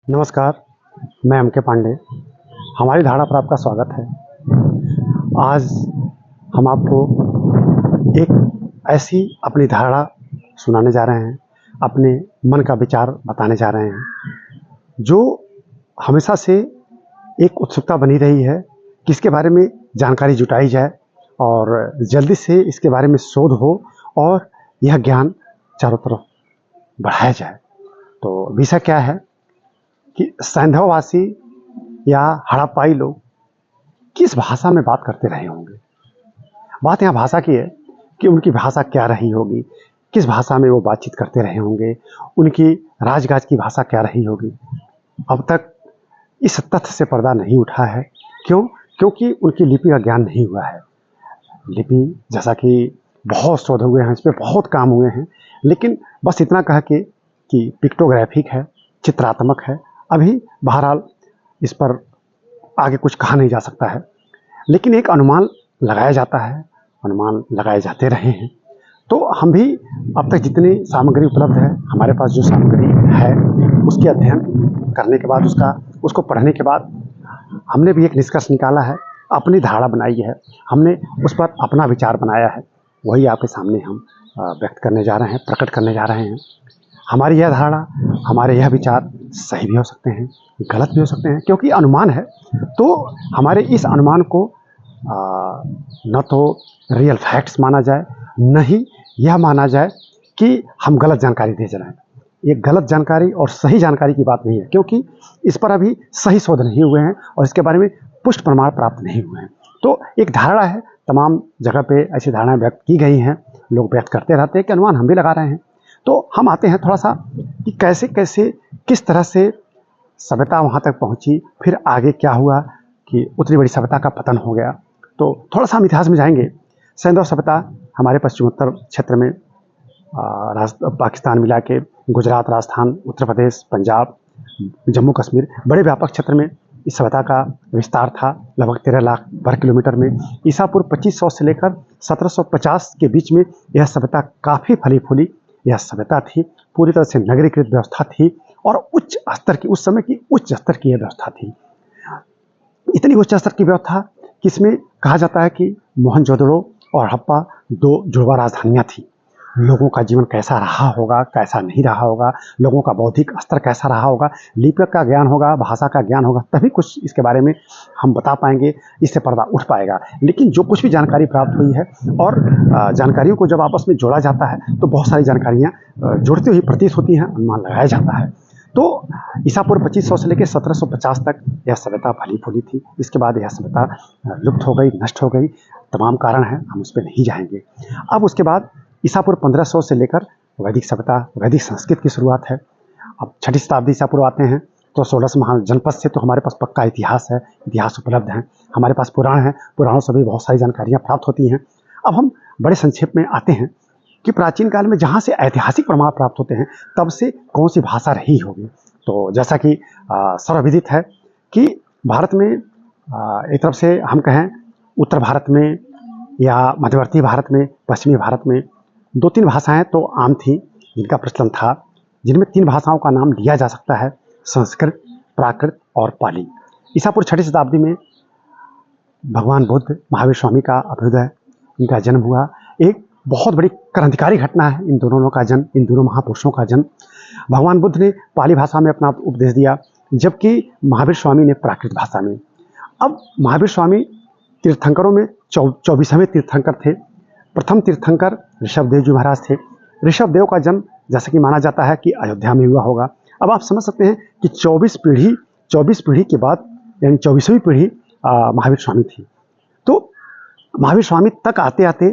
नमस्कार, मैं एम के पांडे। हमारी धारणा पर आपका स्वागत है। आज हम आपको एक ऐसी अपनी धारणा सुनाने जा रहे हैं, अपने मन का विचार बताने जा रहे हैं, जो हमेशा से एक उत्सुकता बनी रही है कि इसके बारे में जानकारी जुटाई जाए और जल्दी से इसके बारे में शोध हो और यह ज्ञान चारों तरफ बढ़ाया जाए। तो विषय क्या है कि सैंधववासी या हड़प्पाई लोग किस भाषा में बात करते रहे होंगे। बात यहाँ भाषा की है कि उनकी भाषा क्या रही होगी, किस भाषा में वो बातचीत करते रहे होंगे, उनकी राजगाज की भाषा क्या रही होगी। अब तक इस तथ्य से पर्दा नहीं उठा है। क्यों? क्योंकि उनकी लिपि का ज्ञान नहीं हुआ है। लिपि जैसा कि बहुत शोध हुए हैं, इस पर बहुत काम हुए हैं, लेकिन बस इतना कह के कि पिक्टोग्राफिक है, चित्रात्मक है। अभी बहरहाल इस पर आगे कुछ कहा नहीं जा सकता है, लेकिन एक अनुमान लगाया जाता है, अनुमान लगाए जाते रहे हैं। तो हम भी अब तक जितनी सामग्री उपलब्ध है, हमारे पास जो सामग्री है, उसके अध्ययन करने के बाद, उसको पढ़ने के बाद हमने भी एक निष्कर्ष निकाला है, अपनी धारणा बनाई है, हमने उस पर अपना विचार बनाया है। वही आपके सामने हम व्यक्त करने जा रहे हैं, प्रकट करने जा रहे हैं। हमारी यह धारणा, हमारे यह विचार सही भी हो सकते हैं, गलत भी हो सकते हैं, क्योंकि अनुमान है। तो हमारे इस अनुमान को न तो रियल फैक्ट्स माना जाए, न ही यह माना जाए कि हम गलत जानकारी दे रहे हैं। ये गलत जानकारी और सही जानकारी की बात नहीं है, क्योंकि इस पर अभी सही शोध नहीं हुए हैं और इसके बारे में पुष्ट प्रमाण प्राप्त नहीं हुए हैं। तो एक धारणा है, तमाम जगह पे ऐसी धारणाएं व्यक्त की गई हैं, लोग व्यक्त करते रहते हैं कि अनुमान हम भी लगा रहे हैं। तो हम आते हैं थोड़ा सा कि कैसे कैसे किस तरह से सभ्यता वहाँ तक पहुँची, फिर आगे क्या हुआ कि उतनी बड़ी सभ्यता का पतन हो गया। तो थोड़ा सा हम इतिहास में जाएंगे। सैंधव सभ्यता हमारे पश्चिमोत्तर क्षेत्र में पाकिस्तान मिला के गुजरात, राजस्थान, उत्तर प्रदेश, पंजाब, जम्मू कश्मीर, बड़े व्यापक क्षेत्र में इस सभ्यता का विस्तार था। लगभग 13 लाख वर्ग किलोमीटर में ईसा पूर्व 2500 से लेकर 1750 के बीच में यह सभ्यता काफ़ी फली फूली यह सभ्यता थी। पूरी तरह से नगरीकृत व्यवस्था थी और उच्च स्तर की, उस समय की उच्च स्तर की यह व्यवस्था थी। इतनी उच्च स्तर की व्यवस्था कि इसमें कहा जाता है कि मोहनजोदड़ो और हड़प्पा दो जुड़वा राजधानियाँ थी। लोगों का जीवन कैसा रहा होगा, कैसा नहीं रहा होगा, लोगों का बौद्धिक स्तर कैसा रहा होगा, लिपि का ज्ञान होगा, भाषा का ज्ञान होगा, तभी कुछ इसके बारे में हम बता पाएंगे, इससे पर्दा उठ पाएगा। लेकिन जो कुछ भी जानकारी प्राप्त हुई है और जानकारियों को जब आपस में जोड़ा जाता है तो बहुत सारी जानकारियाँ जुड़ती हुई प्रतीत होती हैं, अनुमान लगाया जाता है। तो ईसा पूर्व 2500 से लेकर 1750 तक यह सभ्यता फली फूली थी। इसके बाद यह सभ्यता लुप्त हो गई, नष्ट हो गई। तमाम कारण हैं, हम उस पर नहीं जाएंगे। अब उसके बाद ईसा पूर्व 1500 से लेकर वैदिक सभ्यता, वैदिक संस्कृत की शुरुआत है। अब 6ठी शताब्दी ईसा पूर्व आते हैं तो 16 महाजनपद से तो हमारे पास पक्का इतिहास है, इतिहास उपलब्ध है। हमारे पास पुराण है, पुराणों से भी बहुत सारी जानकारियाँ प्राप्त होती हैं। अब हम बड़े संक्षेप में आते हैं कि प्राचीन काल में जहाँ से ऐतिहासिक प्रमाण प्राप्त होते हैं, तब से कौन सी भाषा रही होगी। तो जैसा कि सर्वविदित है कि भारत में एक तरफ से हम कहें उत्तर भारत में या मध्यवर्ती भारत में, पश्चिमी भारत में 2-3 भाषाएं तो आम थी जिनका प्रचलन था, जिनमें 3 भाषाओं का नाम लिया जा सकता है, संस्कृत, प्राकृत और पाली। ईसा पूर्व 6ठी शताब्दी में भगवान बुद्ध, महावीर स्वामी का अभ्युदय, इनका जन्म हुआ। एक बहुत बड़ी क्रांतिकारी घटना है इन दोनों का जन्म, इन दोनों महापुरुषों का जन्म। भगवान बुद्ध ने पाली भाषा में अपना उपदेश दिया, जबकि महावीर स्वामी ने प्राकृत भाषा में। अब महावीर स्वामी तीर्थंकरों में 24वें तीर्थंकर थे। प्रथम तीर्थंकर ऋषभदेव जी महाराज थे। ऋषभदेव का जन्म जैसे कि माना जाता है कि अयोध्या में हुआ होगा। अब आप समझ सकते हैं कि 24 पीढ़ी के बाद, यानी 24वीं पीढ़ी महावीर स्वामी थी। तो महावीर स्वामी तक आते आते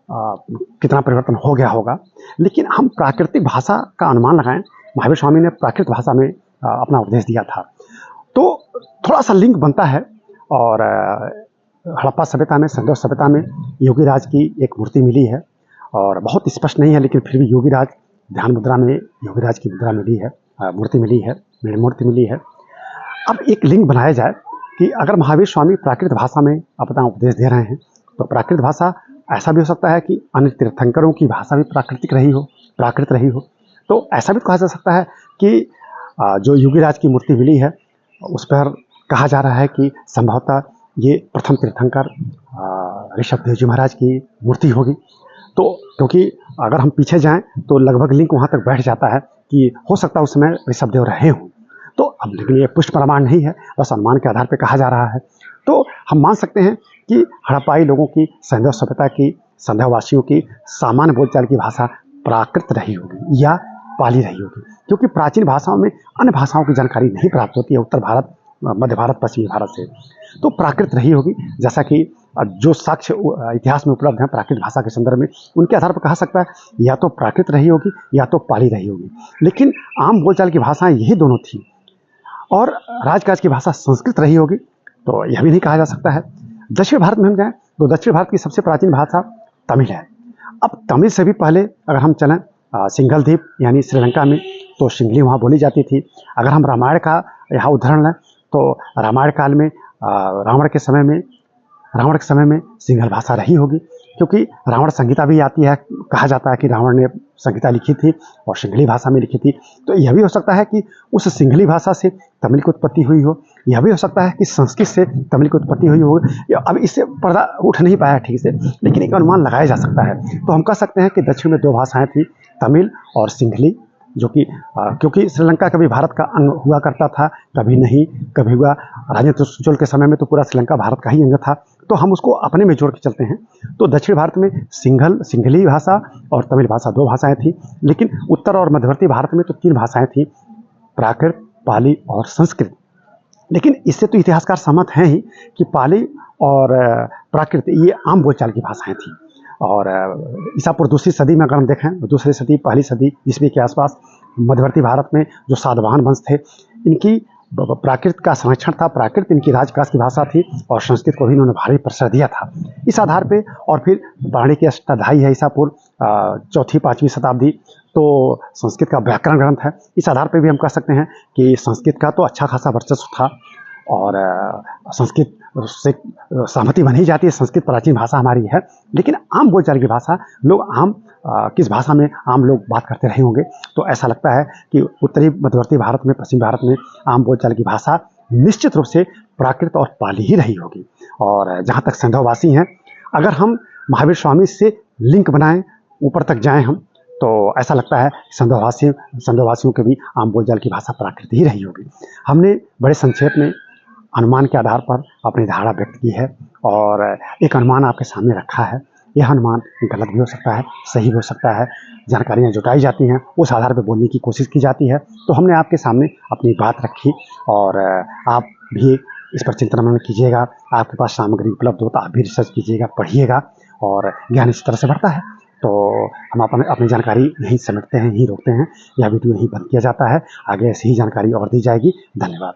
कितना परिवर्तन हो गया होगा। लेकिन हम प्राकृतिक भाषा का अनुमान लगाएं, महावीर स्वामी ने प्राकृत भाषा में अपना उपदेश दिया था। तो थोड़ा सा लिंक बनता है। और हड़प्पा सभ्यता में, सैंधव सभ्यता में योगीराज की एक मूर्ति मिली है और बहुत स्पष्ट नहीं है, लेकिन फिर भी योगीराज ध्यान मुद्रा में योगीराज की मुद्रा मिली है, मूर्ति मिली है, मूर्ति मिली है। अब एक लिंक बनाया जाए कि अगर महावीर स्वामी प्राकृत भाषा में अपना उपदेश दे रहे हैं, तो प्राकृत भाषा ऐसा भी हो सकता है कि अन्य तीर्थंकरों की भाषा भी प्राकृत रही हो। तो ऐसा भी कहा जा सकता है कि जो योगीराज की मूर्ति मिली है उस पर कहा जा रहा है कि संभवतः ये प्रथम तीर्थंकर ऋषभदेव जी महाराज की मूर्ति होगी। तो क्योंकि अगर हम पीछे जाएं तो लगभग लिंक वहाँ तक बैठ जाता है कि हो सकता है उस समय ऋषभदेव रहे हों। तो अब लेकिन ये पुष्ट प्रमाण नहीं है, बस अनुमान के आधार पर कहा जा रहा है। तो हम मान सकते हैं कि हड़प्पाई लोगों की, संदेह सभ्यता की, संदेह वासियों की सामान्य बोलचाल की भाषा प्राकृत रही होगी या पाली रही होगी, क्योंकि प्राचीन भाषाओं में अन्य भाषाओं की जानकारी नहीं प्राप्त होती है उत्तर भारत, मध्य भारत, पश्चिमी भारत से। तो प्राकृत रही होगी, जैसा कि जो साक्ष्य इतिहास में उपलब्ध हैं प्राकृत भाषा के संदर्भ में, उनके आधार पर कहा सकता है या तो प्राकृत रही होगी या तो पाली रही होगी। लेकिन आम बोलचाल की भाषाएं यही दोनों थी और राजकाज की भाषा संस्कृत रही होगी, तो यह भी नहीं कहा जा सकता है। दक्षिण भारत में हम जाएं तो दक्षिण भारत की सबसे प्राचीन भाषा तमिल है। अब तमिल से भी पहले अगर हम चलें सिंघल द्वीप यानी श्रीलंका में, तो सिंघली वहाँ बोली जाती थी। अगर हम रामायण का यहाँ उदाहरण लें तो रामायण काल में रावण के समय में सिंघल भाषा रही होगी, क्योंकि रावण संहिता भी आती है। कहा जाता है कि रावण ने संहिता लिखी थी और सिंघली भाषा में लिखी थी। तो यह भी हो सकता है कि उस सिंघली भाषा से तमिल की उत्पत्ति हुई हो, यह भी हो सकता है कि संस्कृत से तमिल की उत्पत्ति हुई हो। अब इससे पर्दा उठ नहीं पाया ठीक से, लेकिन एक अनुमान लगाया जा सकता है। तो हम कह सकते हैं कि दक्षिण में दो भाषाएं थी, तमिल और सिंघली, जो कि क्योंकि श्रीलंका कभी भारत का अंग हुआ करता था, कभी नहीं, कभी हुआ। राजेंद्र चोल के समय में तो पूरा श्रीलंका भारत का ही अंग था, तो हम उसको अपने में जोड़ के चलते हैं। तो दक्षिण भारत में सिंघली भाषा और तमिल भाषा दो भाषाएं थी, लेकिन उत्तर और मध्यवर्ती भारत में तो तीन भाषाएं थी, प्राकृत, पाली और संस्कृत। लेकिन इससे तो इतिहासकार सहमत हैं ही कि पाली और प्राकृत ये आम बोलचाल की भाषाएं थी। और ईसा पूर्व दूसरी सदी में अगर हम देखें, दूसरी सदी पहली सदी ईस्वी के आसपास मध्यवर्ती भारत में जो सातवाहन वंश थे, इनकी प्राकृत का संरक्षण था। प्राकृत इनकी राजकाज की भाषा थी और संस्कृत को भी इन्होंने भारी प्रश्रय दिया था। इस आधार पे और फिर वाणी की अष्टाध्यायी है ईसा पूर्व चौथी पाँचवीं शताब्दी, तो संस्कृत का व्याकरण ग्रंथ है। इस आधार पे भी हम कह सकते हैं कि संस्कृत का तो अच्छा खासा वर्चस्व था और संस्कृत से सहमति बन ही जाती है, संस्कृत प्राचीन भाषा हमारी है। लेकिन आम बोलचाल की भाषा लोग किस भाषा में आम लोग बात करते रहे होंगे, तो ऐसा लगता है कि उत्तरी मध्यवर्ती भारत में, पश्चिम भारत में आम बोलचाल की भाषा निश्चित रूप से प्राकृत और पाली ही रही होगी। और जहाँ तक संदेहवासी हैं, अगर हम महावीर स्वामी से लिंक बनाएं, ऊपर तक जाएं हम, तो ऐसा लगता है संदेहवासियों के भी आम बोलचाल की भाषा प्राकृत ही रही होगी। हमने बड़े संक्षेप में अनुमान के आधार पर अपनी धारणा व्यक्त की है और एक अनुमान आपके सामने रखा है। यह अनुमान गलत भी हो सकता है, सही भी हो सकता है। जानकारियाँ जुटाई जाती हैं, उस आधार पर बोलने की कोशिश की जाती है। तो हमने आपके सामने अपनी बात रखी और आप भी इस पर चिंतन मनन कीजिएगा। आपके पास सामग्री उपलब्ध हो तो आप भी रिसर्च कीजिएगा, पढ़िएगा और ज्ञान इस तरह से बढ़ता है। तो हम अपनी जानकारी यहीं समेटते हैं, यहीं रोकते हैं। यह वीडियो यहीं बंद किया जाता है। आगे ऐसी ही जानकारी और दी जाएगी। धन्यवाद।